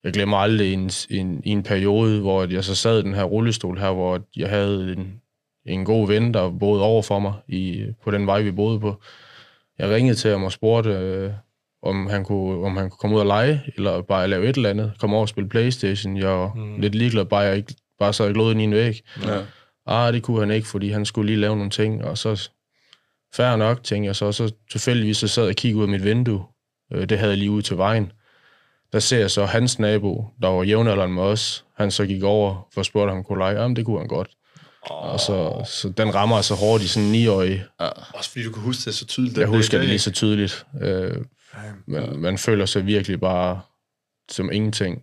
jeg glemmer aldrig i en periode, hvor jeg så sad i den her rullestol her, hvor jeg havde en god ven, der boede over for mig på den vej, vi boede på. Jeg ringede til ham og spurgte, om han kunne komme ud og lege, eller bare lave et eller andet. Komme over og spille PlayStation. Jeg var lidt ligeglad, bare sad og glodede ind i en væg. Ja. Det kunne han ikke, fordi han skulle lige lave nogle ting, og så fair nok, tænkte jeg så tilfældigvis så sad jeg og kiggede ud af mit vindue. Det havde jeg lige ud til vejen. Der ser jeg så hans nabo, der var jævnaldrende med os. Han så gik over for at spørge, om han kunne lege. Jamen, det kunne han godt. Og så den rammer så hårdt i sådan en 9-årig. Også fordi du kan huske det så tydeligt. Jeg husker det lige så tydeligt. Man føler sig virkelig bare som ingenting.